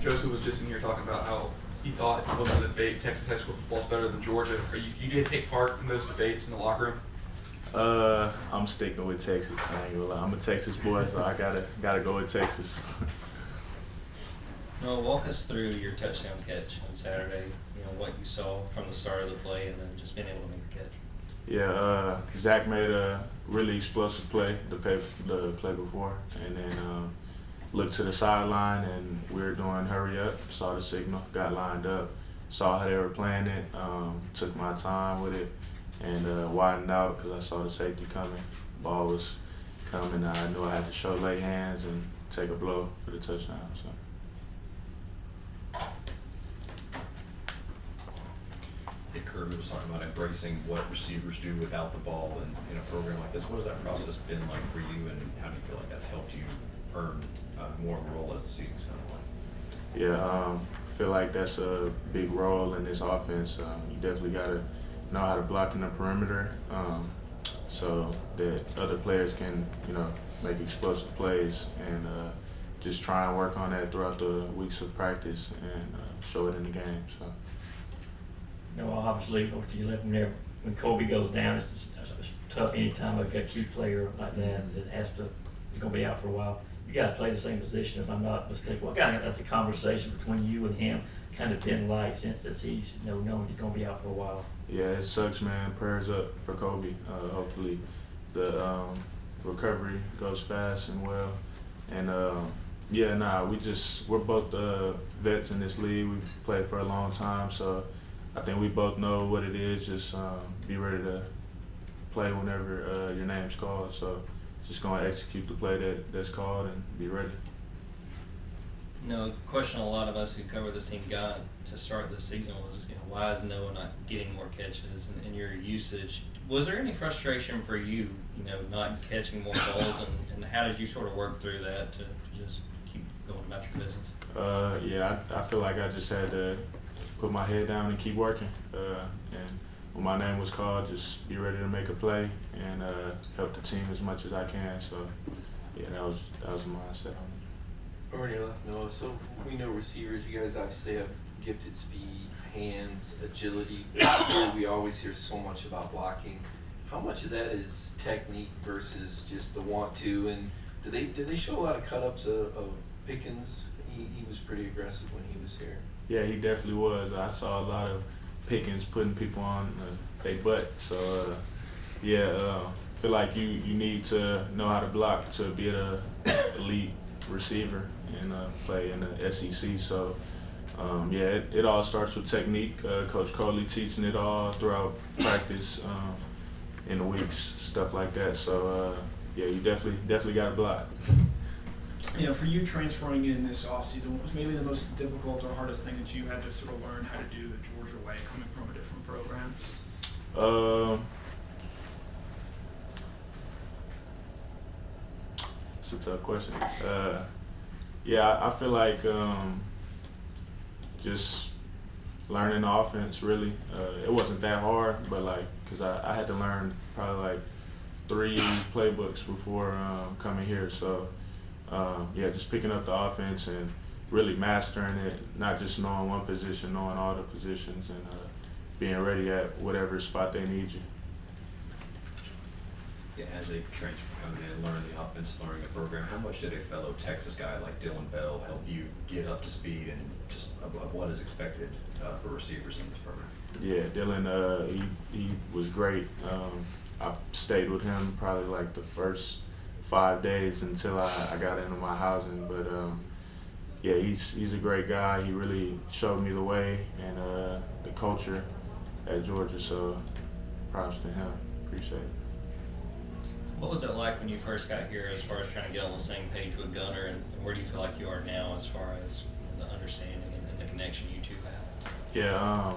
Joseph was just in here talking about how he thought it wasn't a debate, Texas high school football is better than Georgia. You did take part in those debates in the locker room? I'm sticking with Texas. I ain't gonna lie. I'm a Texas boy, so I gotta go with Texas. Noah, walk us through your touchdown catch on Saturday. What you saw from the start of the play, and then just being able to make the catch. Yeah, Zach made a really explosive play the play before, and then looked to the sideline, and we were doing hurry up. Saw the signal, got lined up, saw how they were playing it. Took my time with it, and widened out because I saw the safety coming. Ball was coming. I knew I had to show lay hands and take a blow for the touchdown. So. Kirby was talking about embracing what receivers do without the ball in a program like this. What has that process been like for you, and how do you feel like that's helped you earn more of a role as the season's gone on? Yeah, I feel like that's a big role in this offense. You definitely got to know how to block in the perimeter so that other players can, make explosive plays, and just try and work on that throughout the weeks of practice and show it in the game. So. Obviously, what you left from there, when Kobe goes down, it's tough anytime I've got a key player like that is going to be out for a while. You guys play the same position, if I'm not mistaken. What kind of the conversation between you and him kind of been like since that he's knowing he's going to be out for a while? Yeah, it sucks, man. Prayers up for Kobe. Hopefully the recovery goes fast and well. And we're both vets in this league. We've played for a long time, so I think we both know what it is. Just be ready to play whenever your name's called. So just going to execute the play that's called and be ready. A question a lot of us who cover this team got to start this season was, why is Noah not getting more catches and your usage? Was there any frustration for you, not catching more balls, and how did you sort of work through that to just keep going about your business? I feel like I just had to put my head down and keep working. And when my name was called, just be ready to make a play and help the team as much as I can. So, that was the mindset on it. Over on your left, Noah. So we know receivers. You guys obviously have gifted speed, hands, agility. We always hear so much about blocking. How much of that is technique versus just the want to? And did they show a lot of cut-ups of Pickens? He was pretty aggressive when he was here. Yeah, he definitely was. I saw a lot of Pickens putting people on their butt. So, feel like you need to know how to block to be an elite receiver and play in the SEC. So, it all starts with technique. Coach Coley teaching it all throughout practice in the weeks, stuff like that. So, you definitely got to block. For you transferring in this offseason, what was maybe the most difficult or hardest thing that you had to sort of learn how to do the Georgia way coming from a different program? It's a tough question. I feel like just learning the offense, really. It wasn't that hard, but because I had to learn probably 3 playbooks before coming here. So, just picking up the offense and really mastering it, not just knowing one position, knowing all the positions, and being ready at whatever spot they need you. Yeah, as a transfer coming in, learning the offense, learning the program, how much did a fellow Texas guy like Dylan Bell help you get up to speed and just of what is expected for receivers in this program? Yeah, Dylan, he was great. I stayed with him probably the first 5 days until I got into my housing. But he's a great guy. He really showed me the way and the culture at Georgia. So props to him. Appreciate it. What was it like when you first got here as far as trying to get on the same page with Gunner, and where do you feel like you are now as far as the understanding and the connection you two have? Yeah,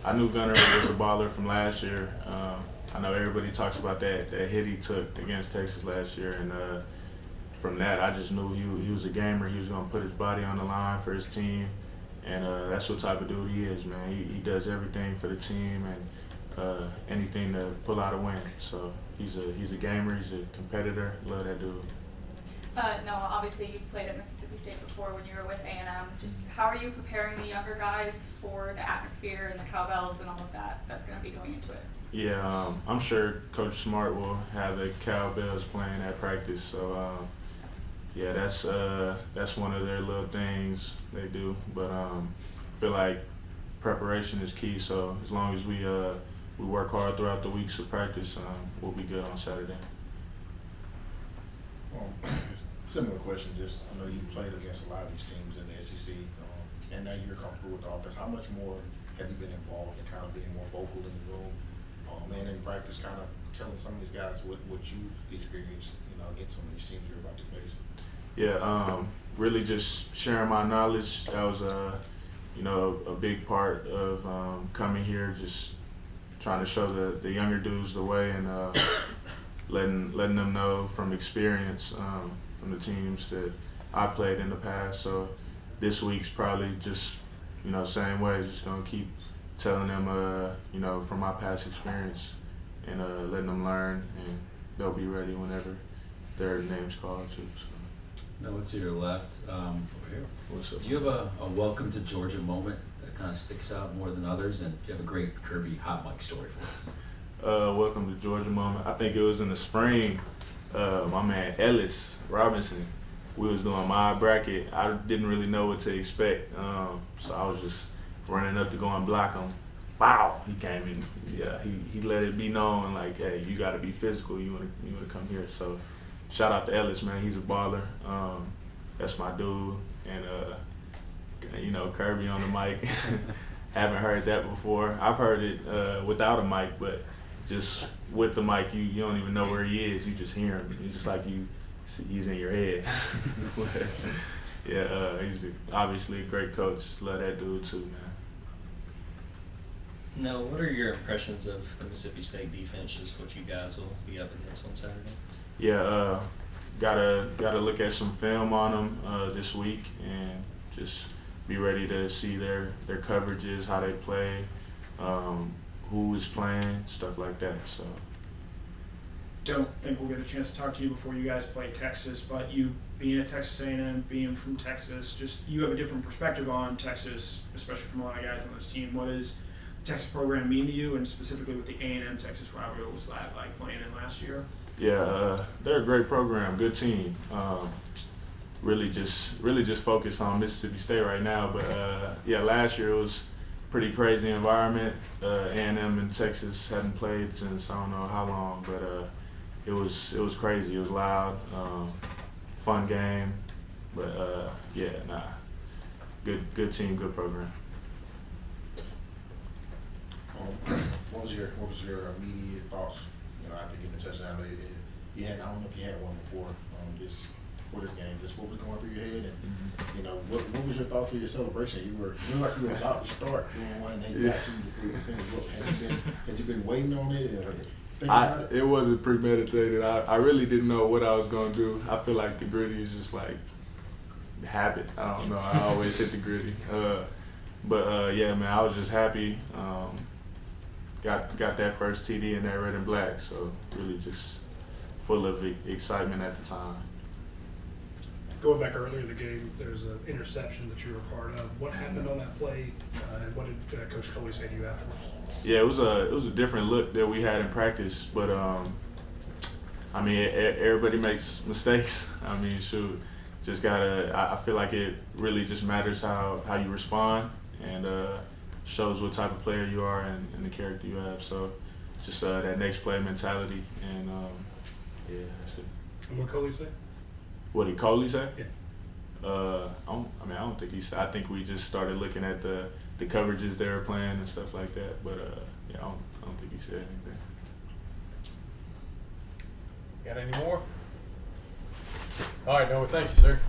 I knew Gunner was a baller from last year. I know everybody talks about that hit he took against Texas last year, and from that I just knew he was a gamer. He was going to put his body on the line for his team, and that's what type of dude he is, man. He does everything for the team and anything to pull out a win. So he's a gamer. He's a competitor. Love that dude. No, obviously you've played at Mississippi State before when you were with A&M. Just how are you preparing the younger guys for the atmosphere and the cowbells and all of that that's going to be going into it? Yeah, I'm sure Coach Smart will have the cowbells playing at practice. So, yeah, that's one of their little things they do. But I feel like preparation is key. So as long as we work hard throughout the weeks of practice, we'll be good on Saturday. Similar question, just I know you've played against a lot of these teams in the SEC, and now you're comfortable with the offense. How much more have you been involved in kind of being more vocal in the room, and in practice, kind of telling some of these guys what you've experienced, against some of these teams you're about to face? Yeah, really just sharing my knowledge. That was a big part of coming here, just trying to show the younger dudes the way and letting them know from experience from the teams that I played in the past. So this week's probably just same way, just gonna keep telling them from my past experience and letting them learn, and they'll be ready whenever their name's called too. So. No, what's to your left? Over here. What's up? Do you have a welcome to Georgia moment that kind of sticks out more than others, and do you have a great Kirby hot mic story for us? Welcome to Georgia moment. I think it was in the spring. My man Ellis Robinson, we was doing my bracket. I didn't really know what to expect, so I was just running up to go and block him. Wow, he came in. Yeah, he let it be known like, hey, you got to be physical. You wanna come here. So shout out to Ellis, man. He's a baller. That's my dude, and Kirby on the mic. Haven't heard that before. I've heard it without a mic, but just with the mic, you don't even know where he is. You just hear him. It's just like he's in your head. Yeah, he's obviously a great coach. Love that dude too, man. No, what are your impressions of the Mississippi State defense? Just what you guys will be up against on Saturday? Yeah, gotta look at some film on them this week and just be ready to see their coverages, how they play, who is playing, stuff like that. So. Don't think we'll get a chance to talk to you before you guys play Texas, but you being at Texas A&M, being from Texas, just you have a different perspective on Texas, especially from a lot of guys on this team. What does the Texas program mean to you, and specifically with the A&M Texas rivalry, what was that like playing in last year? Yeah, they're a great program, good team. Really just focused on Mississippi State right now, but yeah, last year it was pretty crazy environment. A&M and Texas hadn't played since I don't know how long, but it was crazy. It was loud, fun game, but yeah, good team, good program. What was your immediate thoughts? After getting a touchdown, you had, I don't know if you had one before this game. Just what was going through your head, and what was your thoughts of your celebration? You were like you were about to start doing one, and they got you before you finished. Had you been waiting on it? Or thinking about it? It wasn't premeditated. I really didn't know what I was gonna do. I feel like the gritty is just like habit. I don't know. I always hit the gritty. But yeah, man, I was just happy. Got that first TD in that red and black, so really just full of excitement at the time. Going back earlier in the game, there's an interception that you were a part of. What happened on that play, and what did Coach Coley say to you afterwards? Yeah, it was a different look that we had in practice, but I mean, everybody makes mistakes. I mean, shoot, just gotta. I feel like it really just matters how you respond, and shows what type of player you are and the character you have. So just that next play mentality, and yeah, that's it. And what Coley say? What did Coley say? Yeah. I don't think he said. I think we just started looking at the coverages they were playing and stuff like that. But yeah, I don't think he said anything. Got any more? All right, Noah. Thank you, sir.